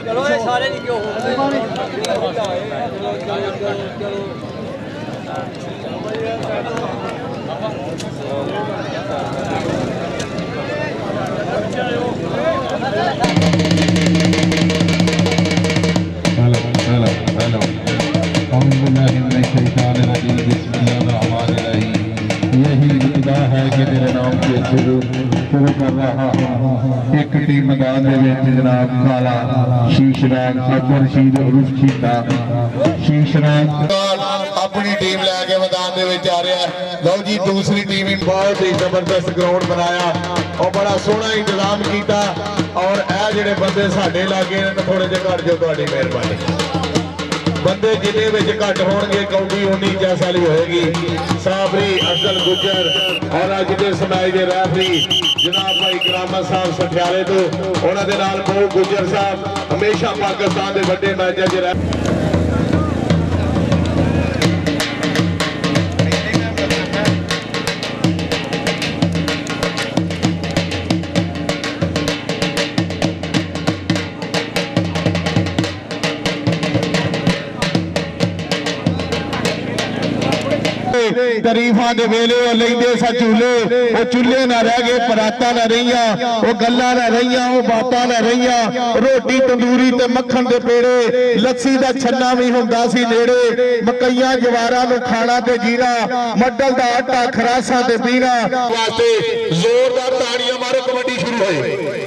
चलो ये सारे नहीं क्यों यही खुदा है कि तेरे नाम से शुरू कर रहा एक टीम मैदान जनाब काला शीशनाग अकबर शीद उर्फ शीता शीशनाग अपनी टीम लैके मैदान आ रहा है। लो जी दूसरी टीम बहुत ही जबरदस्त ग्राउंड बनाया और बड़ा सोहना इंतजाम किया और यह जोड़े बंदे साढ़े लागे थोड़े जे घट जाओ थोड़ी मेहरबानी बंदे जिले में घट होंगे कौडी उन्नी जैसाली होएगी। साबरी अफजल गुजर और अज के समय के रैफरी जनाब भाई करामत साहब सठियाले तो उन्होंने बहु गुजर साहब हमेशा पाकिस्तान के बड़े मैचों च तरीफा दे वेले लेंदे सा झूले वो चूल्हे ना रह गए पराता ना रहिया वो गल्ला ना रहिया वो बातां ना रहिया रोटी तंदूरी ते मक्खन दे पेड़े लस्सी दा छन्ना भी हुंदा सी नेड़े मकईयां जवारां नूं खाना ते जीना मड्डल दा आटा खरासा ते पीना वास्ते जोरदार ताड़ियां मारो। कबड्डी शुरू होए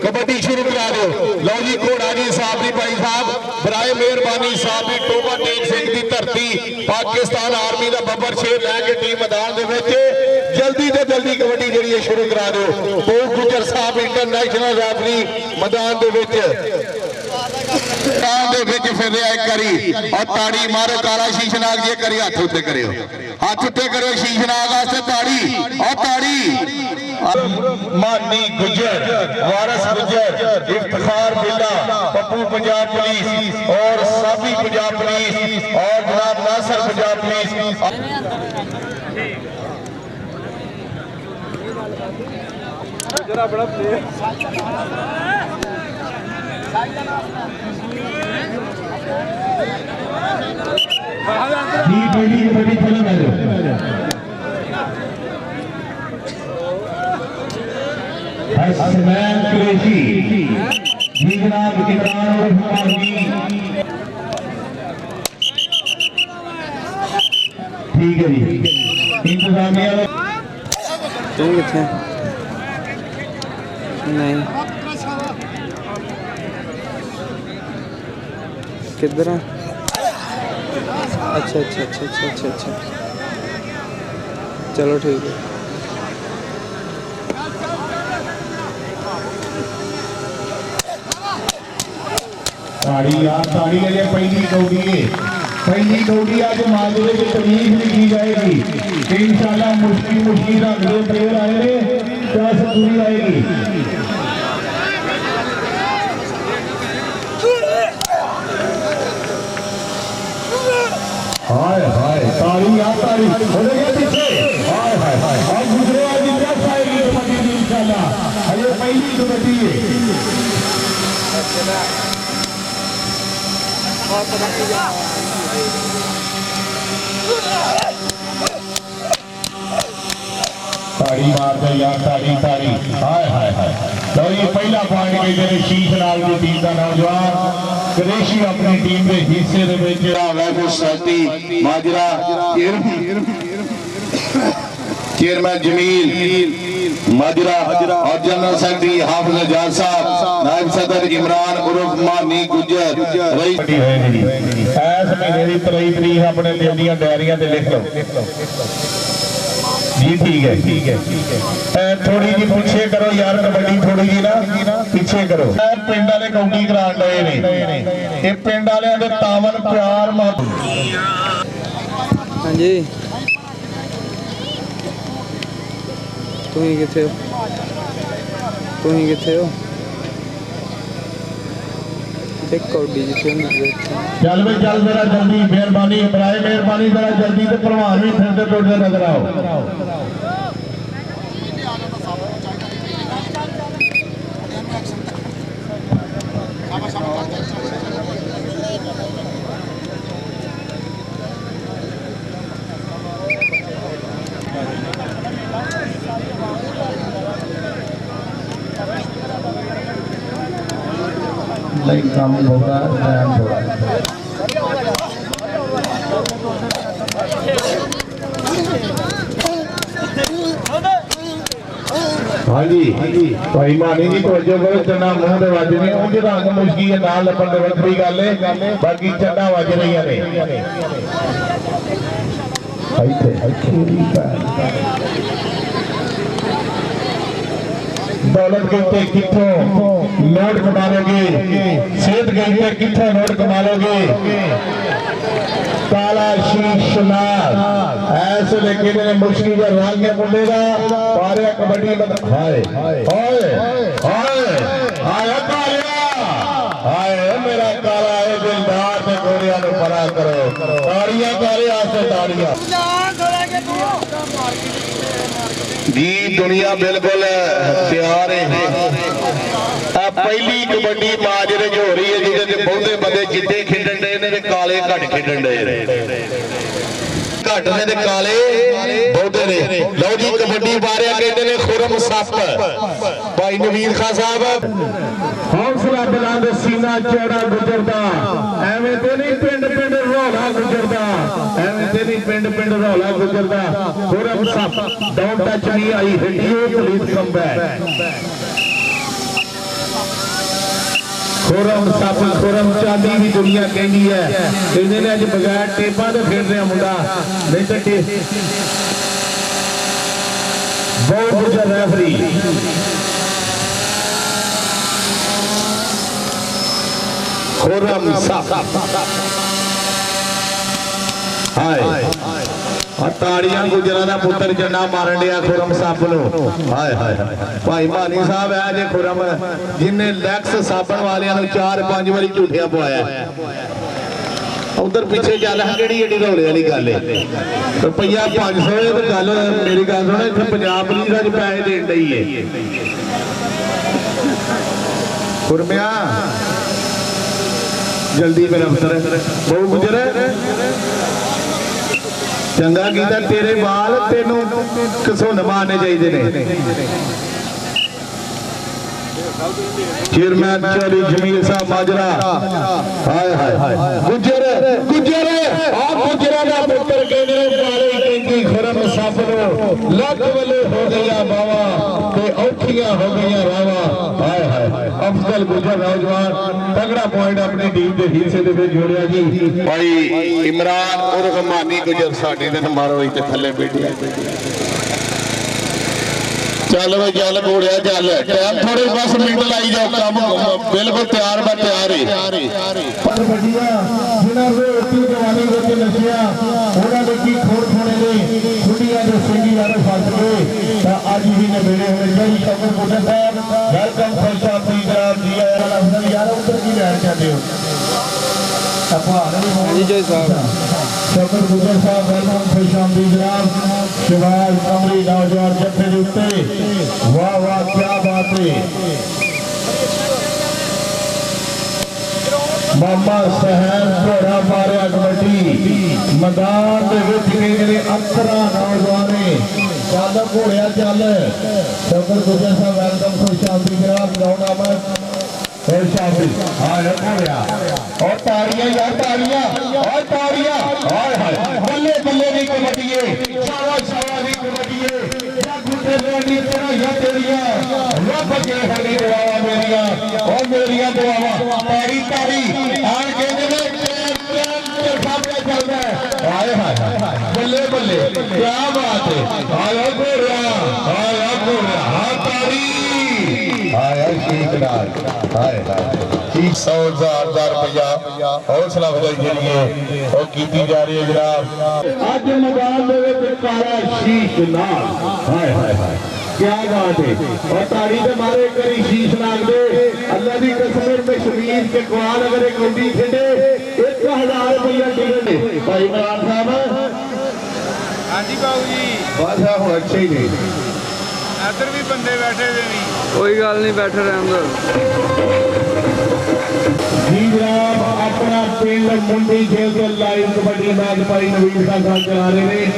कबड्डी शुरू करा दो। लो जी घोड़ा जी साहब भाई साहब बराए मेहरबानी साहब टोबा टेक सिंह दी धरती पाकिस्तान आर्मी दा बब्बर शेर लैके टीम मैदान दे विच जल्दी तो जल्दी कबड्डी जी शुरू करा दो। बहु गुजर साहब इंटरनेशनल रैफरी मैदान दे विच फिर एक करी और ताड़ी मारो काला शीशनाग जी करी हाथ उत्ते करियो हाथ उत्ते करो शीशनाग वास्ते ताड़ी और ताड़ी मानी गुजर वारस गुजर इफ्तिखार बिल्ला पप्पू पंजाब पुलिस और साबी पंजाब पुलिस और जनाब नासर पंजाब पुलिस जरा बड़ा प्लेयर कबड्डी चलो हसनैन कुरैशी जी जनाब इमरान ठीक है जी इंतजामिया तुम कितने नहीं किधर है? अच्छा अच्छा अच्छा अच्छा अच्छा अच्छा चलो ठीक है। ताड़ी यार ताड़ी है पहली कौड़ी है पहली कौड़ी आज माजरे की तमीज भी की जाएगी इंशाल्लाह मुश्किल मुश्किल अगले प्लेयर आए क्या पूरी आएगी। हाय हाय ताड़ी यार ताड़ी हो गया पीछे हाय हाय हाय और दूसरे आज इंडिया आएगी कबड्डी इंशाल्लाह ये पहली कबड्डी है। ताड़ी मार दे यार ताड़ी ताड़ी हाय हाय हाय। लो ये पहला पॉइंट के जेरे शीशनाग की टीम का नौजवान कुरैशी अपनी टीम के हिस्से दे विच वैभव साथी माजरा चेयरमैन जमील माजरा और जनरल सेक्रेटरी हाफिज एजाज साहब नायब सदर इमरान उर्फ मानी गुजर रईस इस महीने की 23 तारीख अपने दिल दी डायरियां ते लिख लो जी ठीक है थोड़ी जी पीछे करो यार कबड्डी थोड़ी जी ना पीछे करो पिंड वाले कौडी करा गए ने ये पिंड वाले दे तावन प्यार हाँ जी तुम किथे हो कौडी चल भाई चल जरा जल्दी मेहरबानी बराए मेहरबानी जरा जल्दी तो भलवान भी फिरते टुरते नजर आओ। नहीं काम होगा टाइम थोड़ा हाँ जी भाई मानी जी तवज्जो करो चन्ना मुंह दे वज ने उंज रंग मुश्की है नाल लपन दे वक्री गल है बाकी चन्ना वज रही ने दौलत कहते कितों नोट कमा लोगे सेहत कहते कितों नोट कमा लोगे काला शीश नाल ऐसे लेके ने मुश्किल का रंग मुंडे का पारिया कबड्डी हाय हाय हाय हाय कालिया हाय मेरा काला है दिलदार ते गोरिया नु परा करो ताड़ियां काले आसे ताड़ियां जी दुनिया बिल्कुल तैयार है पहली कबड्डी मैच हो रही है जिहदे बहुते बंदे जिद्दे खेडण दे ने ते काले घट खेडण दे घट ने ते काले बहुते ने लो जी कबड्डी बारे कहते ने खुरम सप भाई नवीन खान साहब हौसला बुलंद सीना चौड़ा गुजरदा एवें ते नहीं पिंड पिंड रौला गुजरदा एवें ते नहीं पिंड पिंड रौला गुजरदा खुरम सप don't touch me I hit you please come back Khurram सप खुरम चांदी भी दुनिया कहती है कहते ने अज बगैर टेपा तो खेल रहा मुंडा नहीं तो बहुत गुजर रेफरी खुरम सप हाय ताड़ियां गुजरा दा पुत्र जन्ना मारन दिया खुरम सप नु हाय हाय भाई मानी साहब है जे खुरम जिन्हें लैक्स साबन वालियां नु 4-5 बारी झूठिया पवाया उधर पीछे गल है केड़ी एडी रौले वाली गल है रुपया 500 है तो गल मेरी गल सुनो इत्थे पंजाब पुलिस अज पैसे देन दई है खुरमिया जल्दी मेरा अफसर बहुत गुजरे चंगा कीता तेरे बाल तेनू घसुन मारने चाहिए ने चेयरमैन चौधरी जमील साहब माजरा हाय हाय गुजर गुजर आ गुजरा दा पुत्र कहने वाले कहती खुरम सप नु लख वले हो गया बावा ते औखियां हो गया रावा हाय हाय अफजल गुजर नौजवान तगड़ा पॉइंट अपनी टीम के हिस्से दे विच जोड़िया जी भाई इमरान उर्फ मानी गुजर साडे ते मारो इत्थे थल्ले बैठी चल भाई चल घोड़िया चल टाइम थोड़े बस मिनट लाई जाओ काम बिल्कुल तैयार बा तैयार है जिन्हां दे रोटी जवानी विच नशिया उन्हां दे की खोड़ खोने ने छुट्टियां दे सिंगी वाले फस गए तां अज ही ने बेड़े होने चाहिए शौकत गुजर साहब वेलकम खुशा अपनी जनाब जी अफजल यार उधर की लैण चाहते हो जी जय साहब शौकत गुजर साहब वेलकम खुशामदी जनाब शिवाज कमरी नौजवान जत्थे दे उत्ते वाह वाह क्या बात है मामा सहन घोड़ा मारिया कबड्डी मैदान दे विच कहंदे अखरा नौजवाने चल घोड़िया चल शौकत गुजर साहब वेलकम खुशामदी जनाब नौनामा और ताड़ियां यार ताड़ियां और ताड़ियां हाय हाय बल्ले बल्ले दी कबड्डी शाबाश शाबाश दी कबड्डी या गुजर दी तेरा या तेरिया रब के हरी दुआवा मेरिया और मेरिया दुआवा ताड़ी ताड़ी आन कहंदे ने सामने चलदा है हाय हाय बल्ले बल्ले क्या बात है हाय गोरिया हां ताड़ी हाय शीखदार हाय हाय 100,000 रुपया हौसला अफजाई के लिए और की जा रही है जनाब आज मैदान दे विच काला शीश नाल हाय हाय हाय क्या बात है और ताड़ी दे मारे करी शीश नाग दे अल्लाह दी कसम में शमीर के कवाल अगर एक कबड्डी खेले 1000 रुपया टिकट भाई इमरान साहब हाँ जी बाबू जी बस हो अच्छे ही नहीं इधर भी बंदे बैठे हुए नहीं कोई गल नहीं बैठे रहे अंदर जी जनाब अपना पिंड मुंडी खेल के लाइव कबड्डी मैच भाई नवीन खान साहब चला रहे हैं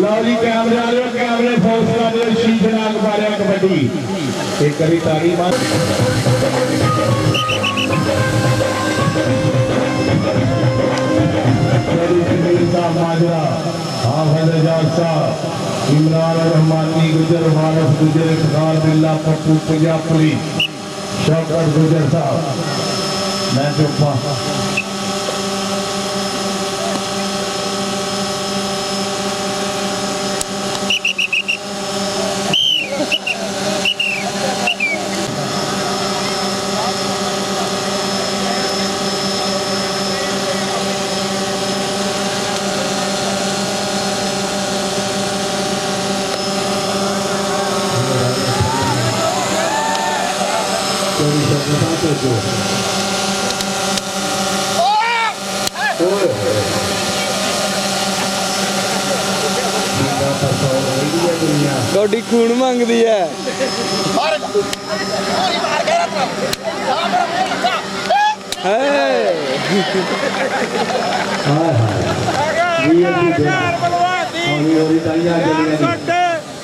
लो जी कैमरे आ रहे कैमरे फोकस कर रहे शीश नाग मारिया कबड्डी एक करी तारी मार माजरा हाफिज एजाज साहब इमरान रहमानी गुजर वारस गुजर इफ्तार बिल्ला पप्पू पंजाब पुलिस शौकत गुजर साहब मैं चुप्पा कौडी खून मंगदी है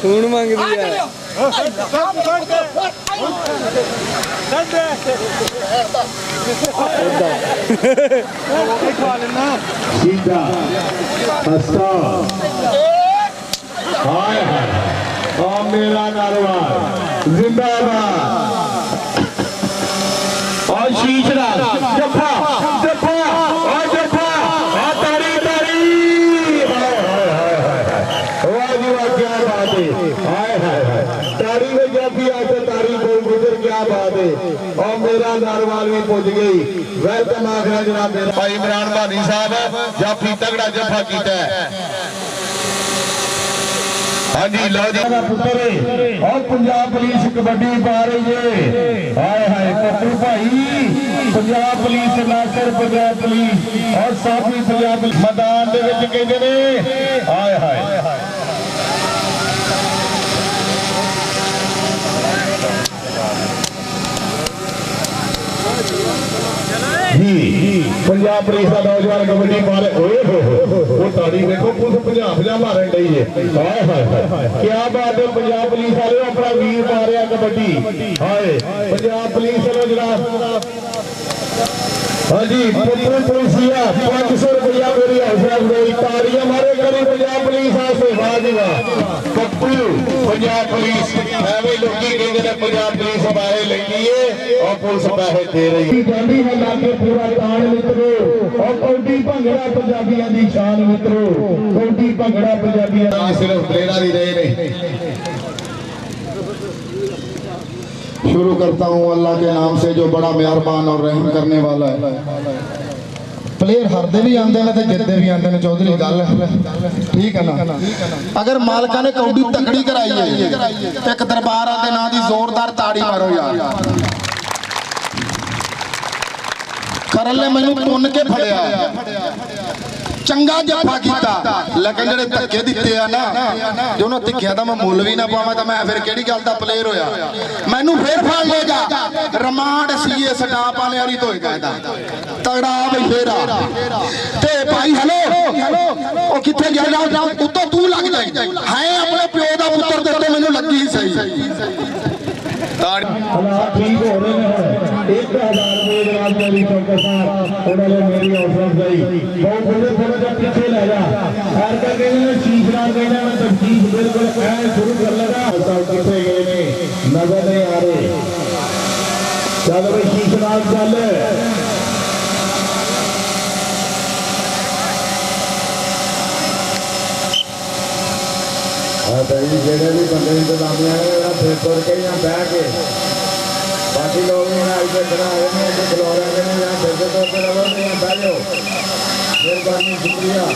खून मंगदी है सीधा हंसता हाय हाय और मेरा नारवाल जिंदाबाद और शीशराज जफा जफा और जफा और तारी तारी हाय हाय हाय हाय वाह जी वाह क्या बात है हाय हाय हाय तारी में जाती आके तारी को गुजर क्या बात है और मेरा नारवाल भी पहुंच गई वेलकम आखिर जनाब मेरा भाई इमरान भानी साहब जाफी तगड़ा जफा कीता है हाँ जी लो जी पुत्र और पंजाब पुलिस कबड्डी पा रही है हाय हाय पप्पू भाई पंजाब पुलिस नासर पंजाब पुलिस और साथी पंजाब मैदान दे विच कहंदे ने हाय हाय जी पंजाब पुलिस का नौजवान कबड्डी पा रहे वो ताड़ी देखो पुलिस पंजाब मारन डई है हाय हाय क्या बात है पंजाब पुलिस वाले अपना वीर पा रहा कबड्डी हाय पंजाब पुलिस वालों जनाब हाँ जी पुत्र पुलिसिया 500 रुपया मेरी हौसला अफजाई ताड़ियां मारे करी पंजाब पुलिस से वाह जी वाह पप्पू पंजाब पुलिस एवं लोग कहते हैं पंजाब पुलिस बारे लेती है और पुलिस पैसे दे रही है जानी है लाके पूरा तान मित्रों और कौडी भंगड़ा पंजाबियों की शान मित्रों कौडी भंगड़ा पंजाबियों सिर्फ प्लेयर ही रहे नहीं शुरू करता हूँ अल्लाह के नाम से जो बड़ा मेहरबान और रहम करने वाला है प्लेयर हारते भी आते हैं जितते भी आते हैं चौधरी गल ठीक है ना अगर मालका ने कौडी तकड़ी कराई है एक दरबार के नाम की जोरदार ताड़ी मारो यार करन ले मैनू तुन के फड़िया चंगा जफा कीता लेकिन जेडे धक्के दिते आ ना जो उन्होंने तिखिया तो मैं मुल भी ना पावां तो मैं फिर किहड़ी गल दा प्लेयर होया मैनू फिर फड़ लेगा रिमांड सीए स्टाफ वाले वाली तो कहता तगड़ा भाई फेरा ते भाई हेलो ओ किथे गया उत्तों तू लग जाए है अपने प्यो दा पुत्र दे उत्ते मैनू लगी सही हालात ठीक हो रहे हैं 1000 रुपये जनाब मेरी चौके साहब उन्होंने मेरी हौसला अफजाई बहुत बड़े थोड़ा सा पीछे ले जा खैर कर कहने शीशरा कहना मैं तफ्तीश बिल्कुल शुरू कर लगा साहब कितने गए ने नजर नहीं आ रहे चल भाई शीशरा चल जेडे भी बंदे इंतजामिया ने फिर तुर के यहाँ बह के बाकी लोग भी आज तक खड़ा आए हैं खिला रहे हैं यहाँ फिर से तौर पर रहो यहाँ बह जाओ मेहरबानी शुक्रिया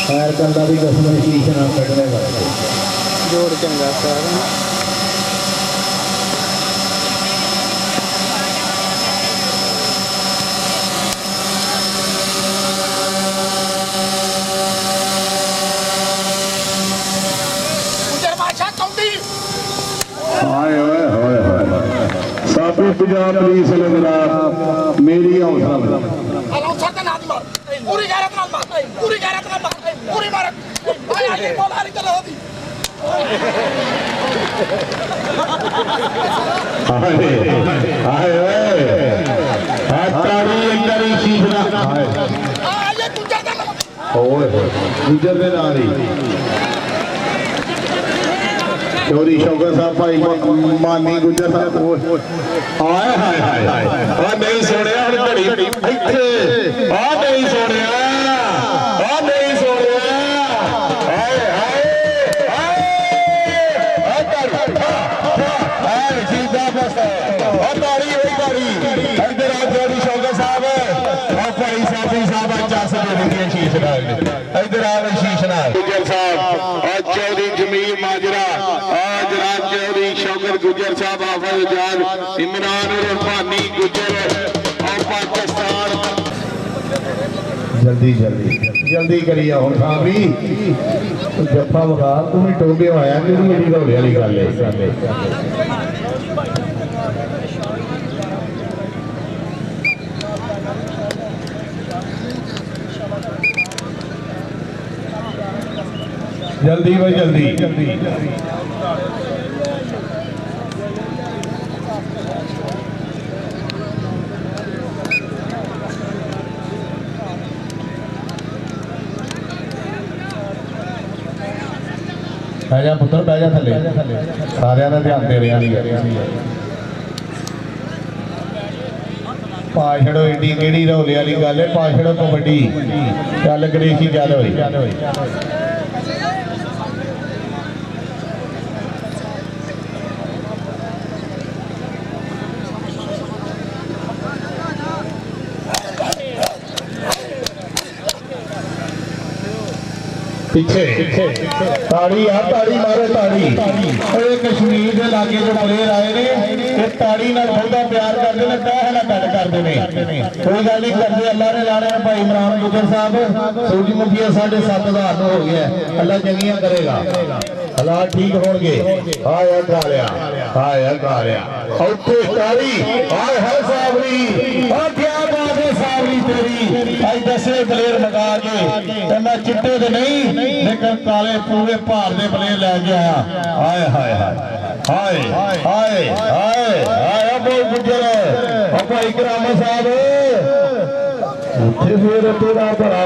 खैर करना भी कस्टमर शीश ना कटने वाले जोड़ चंगा सारा साबी पंजाब पुलिस ने जनाब मेरी हौसला पूरी गैरत नाल मार पूरी गैरत नाल मार पूरी मार भाई आगे बोल आ रही चलो गुजर दे नाल ही चौधरी शौकत साहब भाई मानी गुजर साहब हाय हाय हाय हाय नहीं सुनिया घड़ी इत्थे नहीं सुनिया नहीं सुनिया हाय हाय हाय सीधा बस तारी हुई तारी इधर आ चौधरी शौकत साहब और भाई साथी साहब जस दे शीश नाल इधर आ शीश नाल गुजर साहब और चौधरी जमील माजरा और जनाब चौधरी शौकत गुजर साहब हाफिज जान इमरान रूहानी गुजर और पाकिस्तान जल्दी जल्दी जल्दी करिए हम भी जफा बगा तुम टोबे आया कि मेरी रौले वाली गल है जल्दी भाई जल्दी बह जा पुत्र बह जा थले सारे का ध्यान दे रहा पा छड़ो एडी केड़ी रौले वाली गल है पा छड़ो कबड्डी चल गणेशी चल होई पीछे ताड़ी आ ताड़ी मारो ताड़ी कश्मीर के लागे जो प्लेयर आए ने ताड़ी नाल बहुता प्यार करते हैं पैसा कट करते हैं कोई गल नहीं करते अल्लाह ने लाने भाई इमरान गुजर साहब सूरजमुखी 7,500 हो गया अल्लाह चंगियां करेगा अल्लाह ठीक होंगे आया गालिया औखे ताड़ी हाय हाय सावरी आ क्या बात है सावरी तेरी आज 10 प्लेयर मंगा के मैं चिट्टे ते नहीं लेकिन काले पूरे भार दे प्लेयर लेके आया हाय हाय हाय हाय हाय हाय हाय बोल गुजर भाई करामा साहब फिर तेरा बड़ा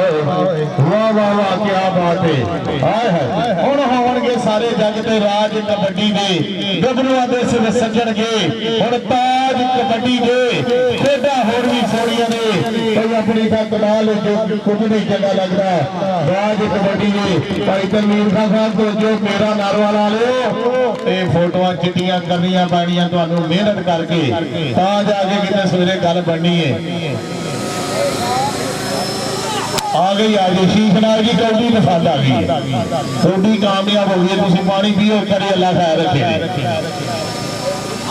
वाह वाह वाह क्या बात है हाय हाय हुण होणगे सारे जग ते राज कबड्डी दे गबरूआं दे सिर सजणगे हुण ताज कबड्डी दे खेडा होर भी सोहणियां ने कोई अपनी का कमाल जो कुछ नहीं चंगा लगदा राज कबड्डी दे भाई तनवीर साहब तो जो मेरा नारवा ला लियो ए फोटोआं चिट्टियां करनियां पैणियां तुहानू मेहनत करके तां जाके किते सवेरे गल बननी है आ गई आज शीशनाग जी कौडी पसंद आ गई कौडी कामयाब हो गई तुम पानी पियो करे अल्लाह खैर रखे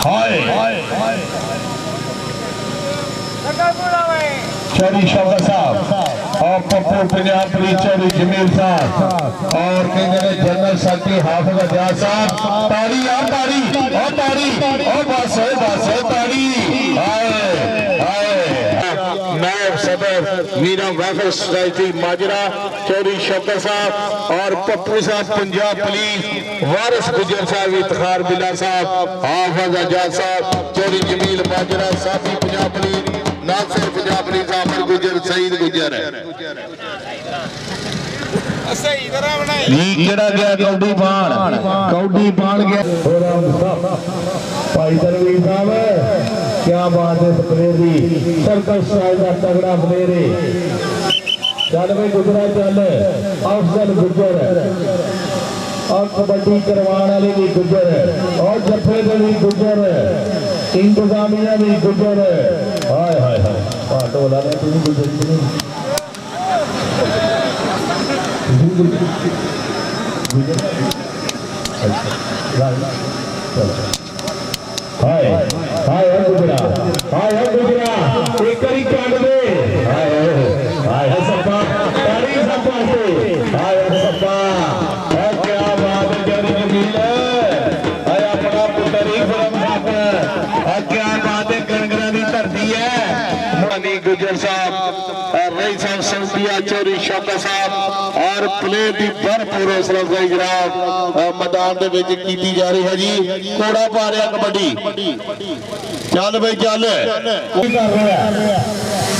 हाय चौधरी शौकत साहब और पप्पू पंजाब पुलिस चौधरी जमील साहब और जनरल सेक्रेटरी हाफिज अजाज साहब ताड़ी आ ताड़ी बस ताड़ी नायब सदर मीरा वेलफेयर सोसाइटी माजरा चौधरी शौकत साहब और पप्पू साहब पंजाब पुलिस वारिस गुजर साहब इफ्तार बिल्ला साहब हाफिज अजाज साहब चौधरी जमील माजरा साथी पंजाब पुलिस नासिर पंजाब पुलिस आमिर गुजर सईद गुजर गया कौडी बाण गया भाई तनवीर साहब क्या बात है प्लेयर की सर्कल स्टाइल का तगड़ा प्लेयर है चल भाई गुजरा चल अफजल गुजर और कबड्डी करवाने वाले भी गुजर और जफे के भी गुजर इंतजामिया भी गुजर हाय हाय हाय टोला ने तू गुजर हाय हाय गुजरा एक करी काट दे हाय हाय सप्पा ताड़ी सप्पा से हाय सप्पा क्या बात है चौधरी जमील हाय अपना पुत्र ही फिल्म अपना क्या बात है कनगरा दी धरती है मनी गुजर साहब रही साहब सऊदिया चौधरी शौकत साहब और प्लेयर की भरपूर हौसला अफजाई जनाब मैदान के विच कीती जा रही है जी। घोड़ा पा रहा कबड्डी, चल भाई चल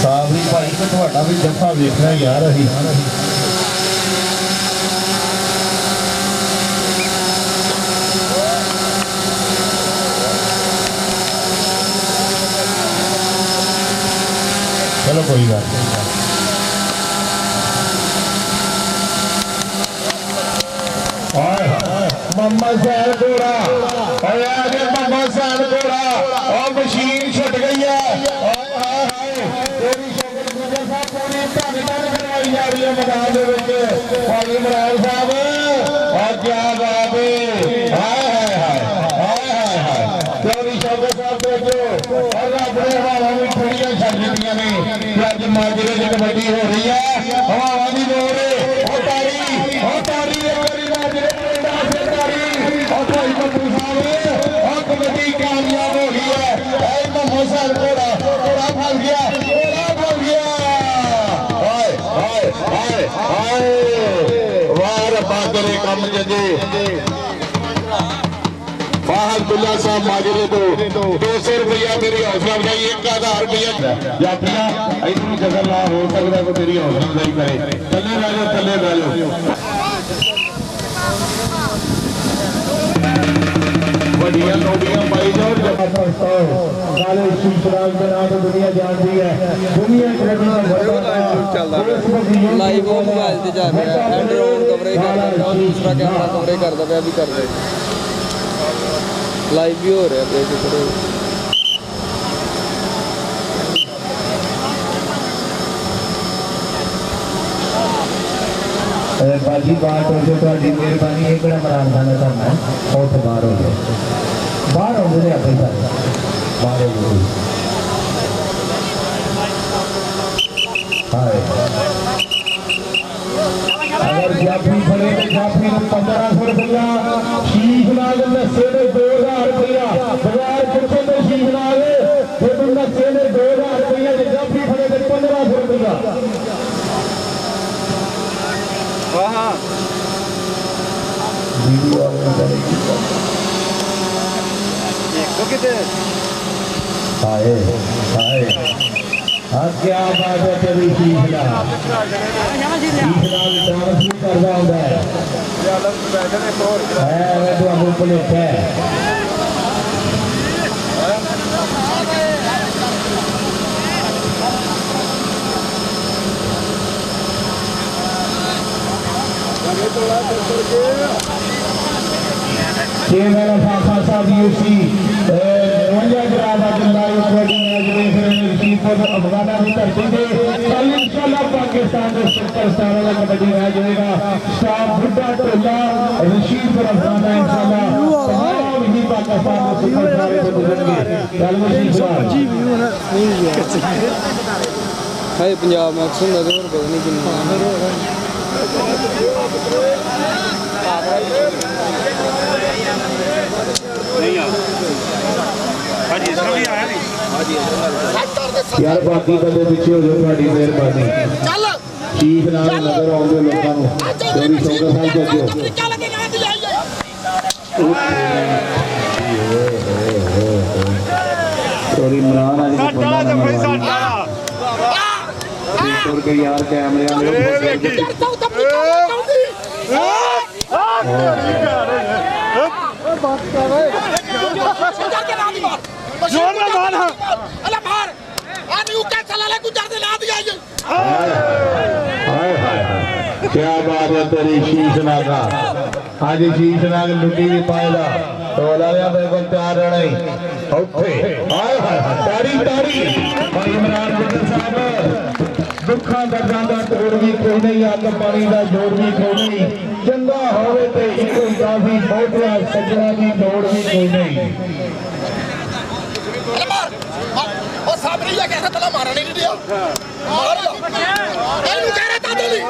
सावरी भाई को तुहाडा भी जफा वेखना यार असीं चलो कोई बात नहीं। मोहम्मद सैन घोड़ा मोहम्मद सैन घोड़ा और मशीन छुट गई है। पूरी धन धन करवाई जा रही है मैदान भाई इमरान साहब और क्या बात है। चौधरी शौकत साहब देखो और अपने हवा भी थोड़ियां छड़ दी ने अज माजरे की कबड्डी हो रही है। हवा की लोड़ है कबड्डी कामयाब हो गई है। मोहम्मद सैन घोड़ा घोड़ा फल गया वाह रब्बा करे कम जजे फाहदुल्ला साहब माजरे तो 200 रुपया मेरी हौसला अफजाई 1000 रुपया यात्रियां इतनी जगह ला हो सकता है मेरी हौसला अफजाई करे। थले रह लो बड़िया नौकरियां पाई जाओ काले शीशराज के नाम दुनिया जानती है। दुनिया लाइव मोबाइल से जा रहा है ड्रोन कवरेज कर रहा है और दूसरा कैमरा कवरेज करता है अभी कर रहे लाइव भी हो रहा है देख करो। बाजी बात हो जो मेहरबानी एक इमरान खान करना है और बाहर हो जाए बाहर हो गए अपने बाहर हो गए। अगर जाफरी फड़े तो जाफरी को 1500 रुपया शीश नाग नशे ने 2000 रुपया बगैर कुछ तो शीश नाग फिर नशे ने 2000 रुपया जाफरी फड़े तो 1500 रुपया। क्या बात है तेरी शीशला डांस भी कर रहा होता है तो हम पुलिस है पाकिस्तान के सुपरस्टारों का कबड्डी मैच होगा। स्टार बुड्ढा टोला रशीद पर अफसाना इंशाल्लाह तमाम ही पाकिस्तान के सुपरस्टारों से गुजरेंगे। हाय पंजाब मैक्स होंदा ते होर पता नहीं किन्ना यार बाकी बंदे पीछे हो जाओ थोड़ी मेहरबानी शीश नाल नजर आउंदे लोकां नूं चौधरी शौकत साहब सॉरी इमरान आज के यार कैमरे क्या बात है तेरी शीशनागा आज शीशनाग लुटी भी पाएगा तो लाया बिल्कुल तैयार रहना ही ओके तारी तारी भाई इमरान साहब दुखा दर्दां दा तोड़ भी कोई नहीं अग पानी का जोड़ भी कोई नहीं चंगा होवे ते इक काफी बहुतिया सजना की दौड़ भी कोई नहीं और सामने ये कैसा तला मारा नहीं दिया मार लो एनु कह रहा था तोली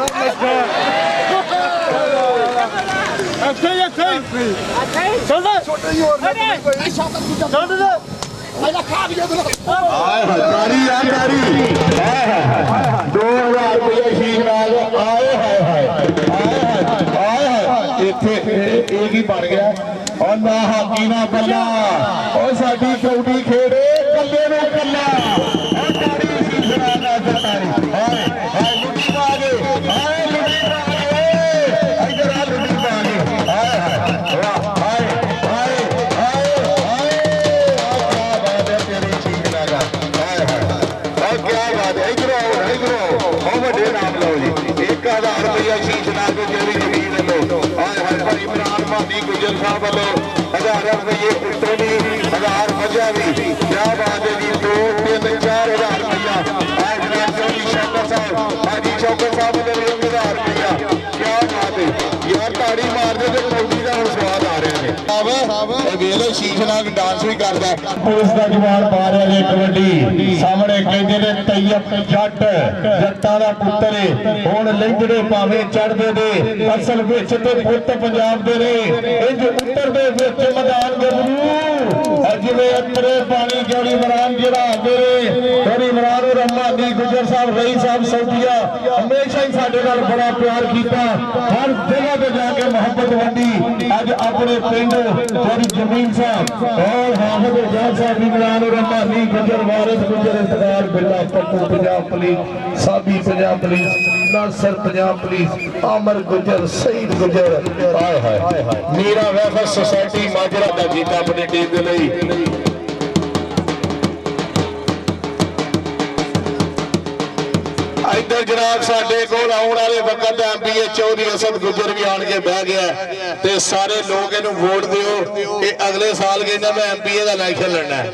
अच्छा चल दे छोटे ही और नहीं चल दे ਪਹਿਲਾਂ ਖਾ ਵੀ ਉਹਦੇ ਨਾਲ ਆਏ ਹਜ਼ਾਰੀ ਆ ਤਾਰੀ 2000 ਰੁਪਏ ਸ਼ੀਸ਼ ਨਾਲ ਆਏ ਹਾਏ ਇੱਥੇ ਇਹ ਕੀ ਬਣ ਗਿਆ ਉਹ ਨਾ ਹਾਕੀ ਨਾ ਬੱਲਾ ਉਹ ਸਾਡੀ ਕੌਡੀ ਖੇੜੇ ਕੱਲੇ ਨੂੰ ਕੱਲਾ ਉਹ ਤਾਰੀ ਸ਼ੀਸ਼ ਨਾਲ ਨਾ ਤਾਰੀ ਹਾਏ ਲੁੱਟੀ ਪਾ ਗਏ ਲੁੱਟੀ ਪਾ ਗਏ ਇੱਧਰ ਆ ਲੁੱਟੀ ਪਾ ਗਏ ਵਾਹ शीश नाग जेरी जमीन लो पर इमरान मानी गुजर साहब वालों 1000 रुपये पुत्रों 1000 मजा भी क्या बात है जी 2 3 4 हजार रुपया आज चौधरी शौकत साहब हाजी शौकत साहब ने 1000 रुपया क्या बात है यार ताड़ी मार दे तो कौड़ी का स्वाद आ रहे हैं ਵੇਲੇ ਸ਼ੀਸ਼ ਨਾਗ ਡਾਂਸ ਵੀ ਕਰਦਾ ਪੁਲਿਸ ਦਾ ਜਵਾਨ ਪਾ ਰਿਹਾ ਜੇ ਕਬੱਡੀ ਸਾਹਮਣੇ ਕਹਿੰਦੇ ਨੇ ਤੈਯਬ ਜੱਟਾਂ ਦਾ ਪੁੱਤਰ ਹੁਣ ਲਹਿੰਦੇ ਭਾਵੇਂ ਚੜਦੇ ਦੇ ਅਸਲ ਵਿੱਚ ਤੇ ਪੁੱਤ ਪੰਜਾਬ ਦੇ ਨੇ ਇੰਜ ਉੱਤਰ ਦੇ ਵਿੱਚ ਮੈਦਾਨ ਗੱਭਰੂ ਜਿਵੇਂ ਅੰਤਰੇ ਪਾਣੀ ਗੋਲੀ ਇਮਰਾਨ ਜਿਹੜਾ ਮੇਰੇ ਥੋੜੀ ਇਮਰਾਨ ਔਰ ਅਮਾਨੀ ਗੁਜਰ ਸਾਹਿਬ ਰਈ ਸਾਹਿਬ ਸੌਦੀਆ ਹਮੇਸ਼ਾ ਹੀ ਸਾਡੇ ਨਾਲ ਬੜਾ ਪਿਆਰ ਕੀਤਾ ਹਰ ਜਗ੍ਹਾ ਤੇ ਜਾ ਕੇ ਮੁਹੱਬਤ ਵੰਡੀ ਅੱਜ ਆਪਣੇ ਪਿੰਡ थोड़ी जमीन साहब और हाफिज इरशाद साहब इमरान और अमानी गुजर वारिस गुजर इंतजार बिल्ला पप्पू पंजाब पुलिस साबी पंजाब पुलिस नासर पंजाब पुलिस आमर गुजर सईद गुजर हाय हाय मीरा वेलफेयर सोसाइटी माजरा का जीता अपनी टीम के लिए इधर जनाब साडे कोल आउण वाले वक्त एमपीए चौधरी असद गुजर भी आण के बह गया ते सारे लोग इहनूं वोट दिओ कि अगले साल कहंदा मैं एमपीए दा इलेक्शन लड़ना है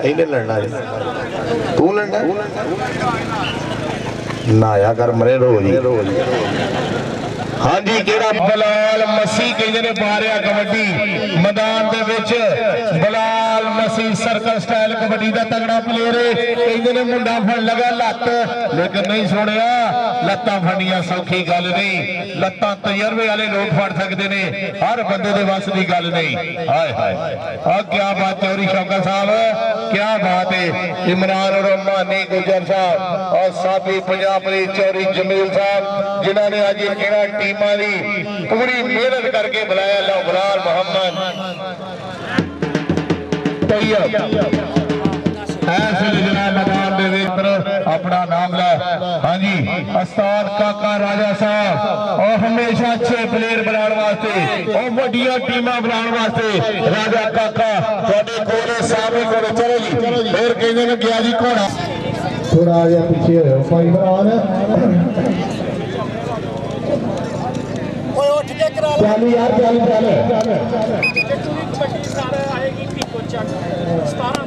इहने लड़ना है तू लड़ना नाया कर मरे रोज हाँ जी केड़ा बलाल मसीह कहते ने पा रहा कबड्डी मैदान दे विच बलाल मसीह सर्कल स्टाइल कबड्डी दा तगड़ा प्लेयर है कहते ने मुंडा फड़ लगा लत्त लेकिन नहीं सुनिया लत्तां फड़नियां सौखी गल नहीं लत्तां तजर्बे वाले लोग फड़ सकते ने हर बंदे दे वस दी गल नहीं हाय हाय आ क्या बात चौधरी शौकत साहब क्या बात है इमरान और अमानी गुजर साहब और साबी पंजाब पुलिस चौधरी जमील साहब जिन्होंने आज केड़ा पूरी मेहनत करके बुलाया लो बलाल मोहम्मद अपना नाम ला हाँ जी उस्ताद काका राजा साहब और हमेशा अच्छे प्लेयर बनाने वास्ते और वड्डियां टीमां बनाने वास्ते राजा काका थोड़े कोले सामने कोले चलो जी फिर कहते हैं क्या जी घोड़ा थोड़ा आ गया पीछे भाई बराबर चल यार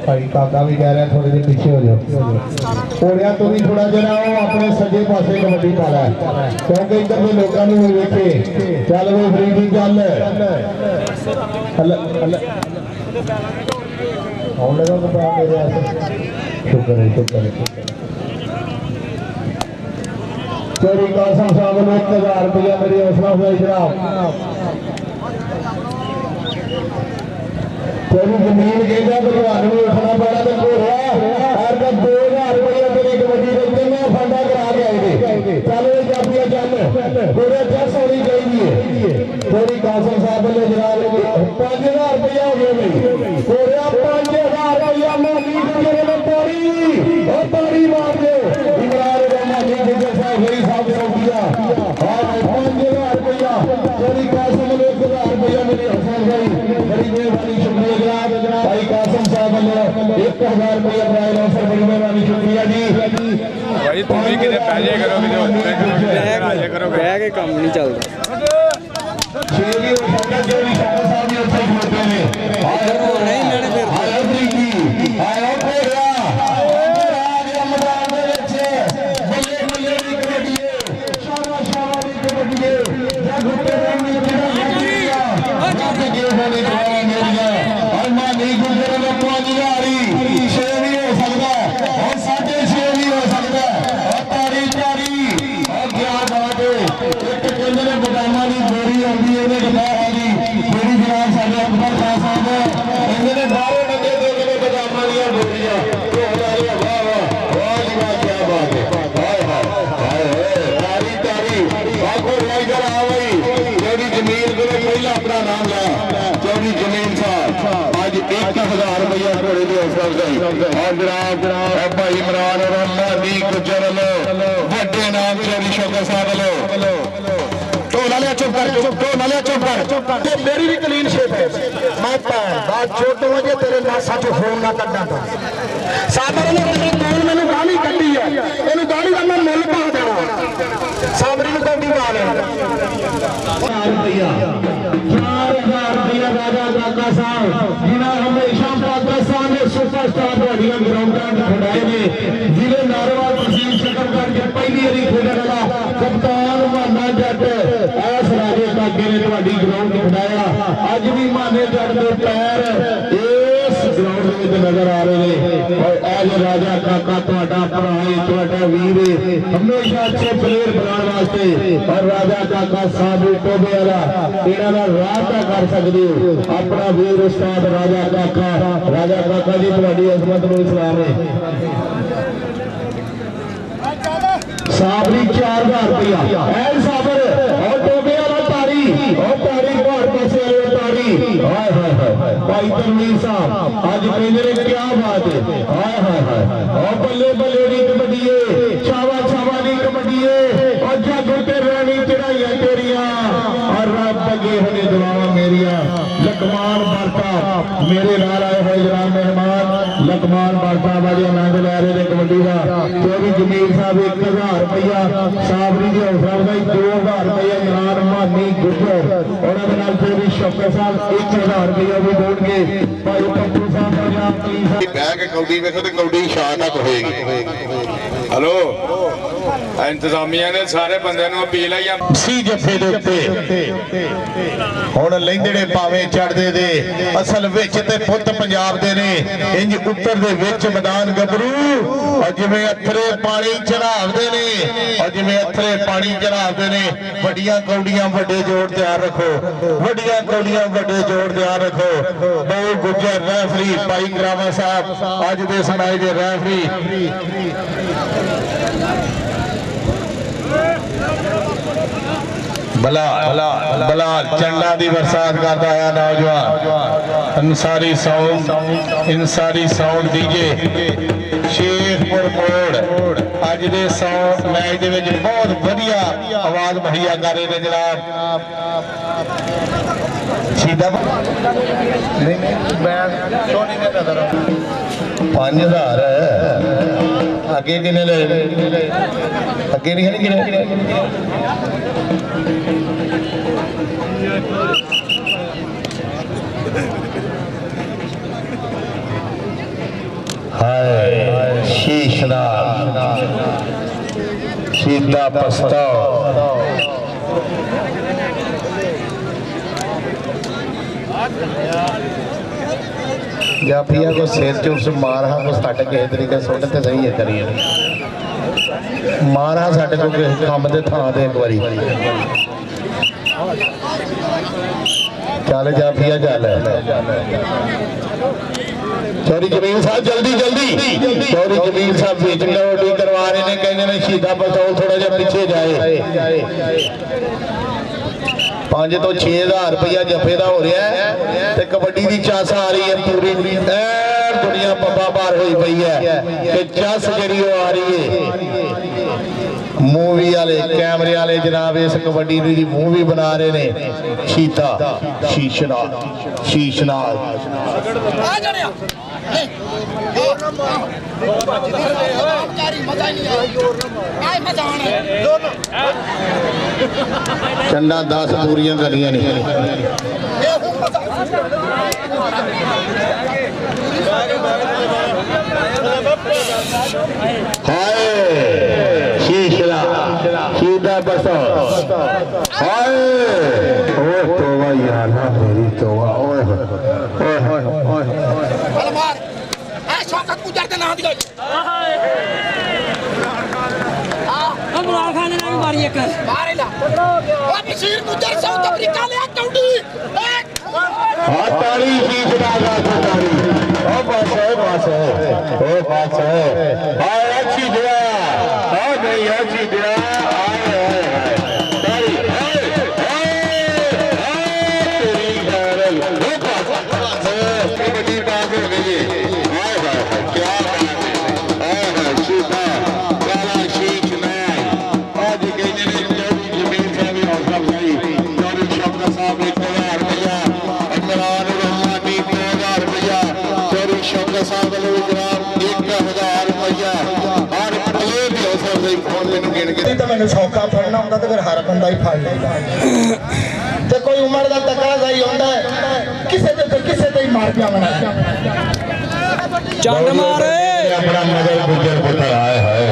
भाई काका भी कह रहे हैं थोड़े दिन पीछे हो जाओ ओरिया तू भी थोड़ा जरा अपने सजे पासे कबड्डी पा लै क्योंकि इधर के लोगों ने वेखे चल वो फ्री गल शुक्र है चोरी कासम साहब ने 1000 रुपया मेरी हौसला हुई जनाब तेरी जमीन कहता भगवान ने उठना पड़ा तो घोड़ा और 2000 रुपया तेरी कबड्डी रखते मैं फांडा करा के आए चल जापिया चल घोड़े चस होनी चाहिए चोरी कासम साहब ने जनाब 5000 रुपया हो गया भाई घोड़ा 5000 रुपया मानी गुजर तारी मार दो इमरान मानी गुजर साहब गई साहब सौदिया और 5000 रुपया चोरी कासम ने 1000 रुपया मेरी हसन भाई बड़ी मेहरबानी शुक्रिया भाई कासम साहब ने 1000 रुपया प्राइज ऑफर बड़ी मेहरबानी शुक्रिया जी भाई तुम भी कितने पैसे करोगे जो पैसे करोगे बह के काम नहीं चलता शेरी और शौकत जोड़ी शौकत साहब ने अच्छे खिलाते हैं इधर को नहीं लेने फिर आया प्रीति आया कोरिया आज रमजान दे विच बल्ले बल्ले दी कबड्डी शाबाश शाबाश दी कबड्डी जग उत्ते रंग मेरिया जग के होने जवान मेरिया अरमा नहीं गुजर लो 5000 6 भी हो सकदा और 6.5 भी हो सकदा और तारी और क्या बात है एक कहंदे ने बदामां दी गोरी आंदी है ने गदा आंदी मेरी जनाब साडे अकबर खान साहब कहंदे ने बाहरों बंदे देख के बदामां दी 21,000 रुपया घोड़े की हौसला अफजाई और जनाब भाई इमरान और मानी गुजर लो बड़े नाम चोरी शौकत साहब लो ढोला लिया चुप कर मेरी भी क्लीन शेप है मैं बात छोड़ दूंगा जे तेरे नासा चो फोन ना करना था साबर ने कौन मैंने गाली कटी है इन्हें गाली का मैं मुल पा देना साबरी ने कौन गाल है 4,000 रुपया राजा काका साहब जिन्हें हमेशा पाकिस्तान के सुपरस्टार वालियां ग्राउंडां खड़ाए ने जिले नारवाल तहसील शकरगढ़ के पहली वारी खेडण वाला कप्तान माना जट इस राजे काके ने तुहाडी ग्राउंड खड़ाया अज भी माने जट दे पैर इस ग्राउंड में नजर आ रहे हैं और आज राजा काका तुहाडा भरा है तुहाडा वीर है हमेशा अच्छे प्लेयर बनाने वास्ते और राजा काका साहब टोबे वाला इन्हां दा रास्ता कर सकदे हो अपना वीर उस्ताद राजा काका जी तुहाडी अजमत नूं सलाम है साबरी 4,000 रुपया एल साबर और टोबे वाला तारी बाहर पासे वाले तारी हाय हाय भाई तनवीर साहब आज कहने ने क्या बात है हाय और बल्ले दी कबड्डी है छावा दी कबड्डी है और जागो ते रानी चढ़ाइयां तेरियां और रब अगे होने दुआवां मेरियां लकमान बारता मेरे नाल आए हुए जनाब मेहमान लकमान बारता वाले आनंद ले रहे हैं कबड्डी का तो भी जमील साहब 1,000 रुपया साबरी की हौसला अफजाई 2,000 रुपया इमरान मानी गुजर और चौधरी शौकत साहब 1,000 रुपया भी बोल के भाई पप्पू साहब बह के कौडी वेखो तो कौडी शान तक होएगी हेलो इंतजामिया ने सारे बंदे ਨੂੰ ਅਪੀਲ ਆਈ ਸੀ ਜੱਫੇ ਦੇ ਉੱਤੇ ਹੁਣ ਲੈਂਦੜੇ ਭਾਵੇਂ ਚੜਦੇ ਦੇ ਅਸਲ ਵਿੱਚ ਤੇ ਪੁੱਤ ਪੰਜਾਬ ਦੇ ਨੇ ਇੰਜ ਉੱਤਰ ਦੇ ਵਿੱਚ ਮੈਦਾਨ ਗੱਭਰੂ ਔਰ ਜਿਵੇਂ ਅਥਰੇ ਪਾਣੀ ਚੜਾਵਦੇ ਨੇ ਔਰ ਜਿਵੇਂ ਅਥਰੇ ਪਾਣੀ ਚੜਾਵਦੇ ਨੇ ਵੱਡੀਆਂ ਕੌਡੀਆਂ ਵੱਡੇ ਜੋੜ ਤਿਆਰ ਰੱਖੋ ਵੱਡੀਆਂ ਕੌਡੀਆਂ ਵੱਡੇ ਜੋੜ ਤਿਆਰ ਰੱਖੋ ਬਹੁ ਗੁੱਜਰ ਰੈਫਰੀ ਭਾਈ ਗਰਾਵਾ ਸਾਹਿਬ ਅੱਜ ਦੇ ਸਮਾਏ ਦੇ ਰੈਫਰੀ बलाल चंडा की बरसात करता आया नौजवान इंसारी साउंड डीजे शेखपुर मोड़ अज दे साउंड मैच दे विच बहुत वधिया आवाज मुहैया कर रहे हैं जनाब सीधा नहीं मैं सोनी ने नजर 5,000 अगे किने ले अगे नहीं हाय शीशनाग सीधा पछताओ जाफिया को सिर चुस मारा को सट किसी तरीके सुट तो सही है करिए मारा सट को किसी काम के थां ते एक बारी चल जाफिया चल चौधरी जमील साहब जल्दी चौधरी जमील साहब बीच लोडी करवा रहे हैं कहने ने शहीदा पस्तौल थोड़ा जा पीछे जाए 5 तो 6,000 रुपया जफे का हो रहा है कबड्डी की चस आ रही है पूरी दुनिया पब्बा बार हुई पई है चस जी आ रही है मूवी वाले कैमरे वाले जनाब इस कबड्डी की मूवी बना रहे ने शीशनाग चंडा 10 पूरियां करियां ने हाय शीशला सीधा बसो हाय ओ तौबा यार ना मेरी तौबा ओए ओए ओए मार ए शौकत गुजर के ना दियो हम खाने ना मारी एक मारे ला ओ बशीर गुजर साउथ अफ्रीका ले कौडी हां ताली शीशला का ताली ओ बस है हाय अच्छी दिया हां नहीं अच्छी दिया कबड्डी टॉस हो गई है। हाय हाय क्या बात है, हाय हाय शूटा काला शीश नाम आज के दिन जमीन से भी हौसला भाई चौधरी शौकत साहब 1000 रुपया, इमरान रहमानी 2000 रुपया, चौधरी शौकत साहब वालों जनाब 1000 रुपया और प्लेयर भी हौसला भाई फोन मैंने गिन के तो मैंने सौखा फड़ना होंगे तो फिर हर बंदा ही फड़ लेगा तो कोई उम्र का तकाजा ही होता है किसे ते ही मार जावना ਚੰਡ ਮਾਰੇ अपना मदर गुजर पुत्र आए है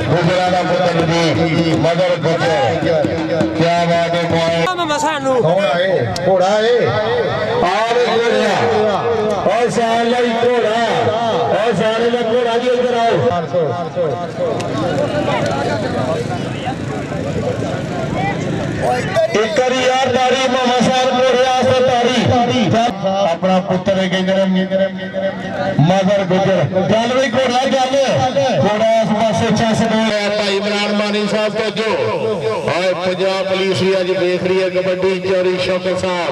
गुजराना पुत्र जी मदर गुजर क्या बात है ਮੈਂ ਸਾਨੂੰ कौन आए घोड़ा आए और घोड़ा और साला ही घोड़ा और सारे का घोड़ा जी इधर आओ एक यार तारी मामा साहब घोड़े आस्ते तारी अपना पुत्र है मदर गुजर चल भाई घोड़ा चल घोड़ा इस पासे चस भाई इमरान मानी साहब तो जो और पंजाब पुलिस भी अज देख रही है कबड्डी चौधरी शौकत साहब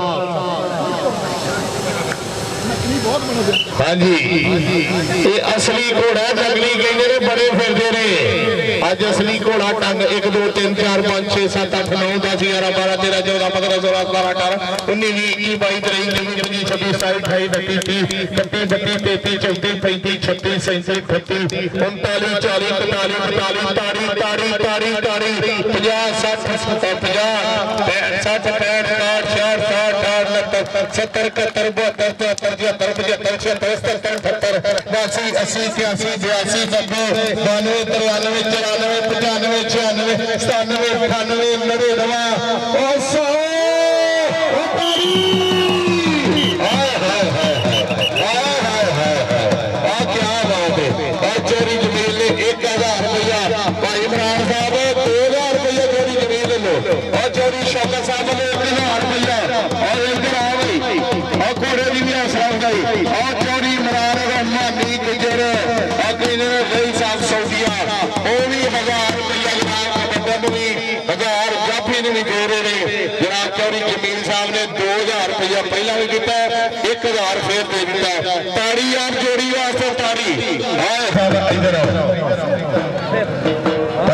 हाँ जी ये असली घोड़ा जंगली कहते ने बड़े फिरते ने अज असली घोड़ा टंग 1 2 3 4 5 6 7 8 9 10 11 12 13 14 15 16 17 18 19 20 21 22 23 24 25 26 27 28 29 30 31 32 33 34 35 36 39 40 41 ताड़ी ताड़ी ताड़ी 50 60 50 60 65 60 70 71 72 73 74 75 80 80 83 82 90 92 93 94 95 96 97 98 99 100 क्या बात है चोरी जमीन ने 1000 रुपया भाई इमरान साहब 2000 रुपया चोरी जमीन ले लो और चोरी शौकत साहब ने 1000 रुपया और इधर आओ भाई और घोड़े की भी हौसला अफजाई और चोरी इमरान रहमानी गुजर और गई साहब सऊदिया वो भी 1000 रुपया जनाब भी 1000 जाफी ने भी दे रहे हैं जनाब चौधरी जमील साहब ने 2000 रुपया पहला भी दिता 1000 फिर दे दिता ताड़ी आप जोड़ी वास्ते ताड़ी इधर आओ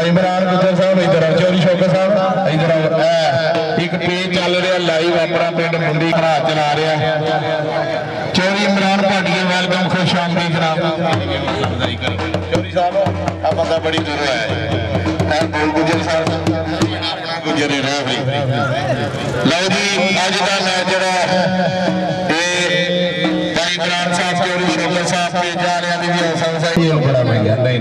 इमरान गुजर साहब इधर आओ चौधरी शौकत साहब इधर आओ एक पेज चल रहा लाइव अपना पिंड मुंडी घरा चला रहा चौधरी इमरान भाटिया वेलकम खुश आमदी जनाब चौधरी साहब आ बंदा बड़ी दूर है बोल गुजर साहब अपना गुजर ही रहा भाई लो जी अज का मैच जरा इमरान साहब चौधरी शौकत साहब पे जा रहे हैं बड़ा महंगा नहीं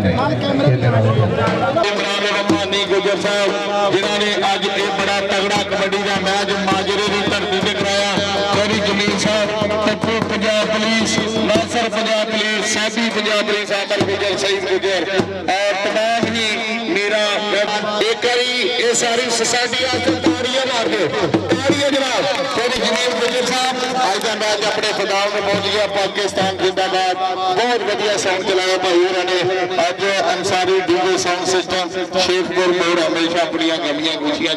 इमरान रहमानी गुजर साहब जिन्होंने अज ये बड़ा तगड़ा कबड्डी का मैच माजरे की धरती से कराया चौधरी जमील साहब पप्पू पंजाब पुलिस नासर पंजाब पुलिस साबी पंजाब पुलिस आमर गुजर सईद गुजर और तमाम ही मेरा एक ये सारी सोसाइटी ताड़ियां मार दो ताड़ियां जनाब चौधरी जमील गुजर साहब आज का मैच अपने फिदाओं में पहुंच गया पाकिस्तान जिंदाबाद बहुत बढ़िया साउंड चलाया भाई उन्होंने अज Ansari DJ sound system Sheikhpur मोड़ हमेशा अपनी कमियां खुशियां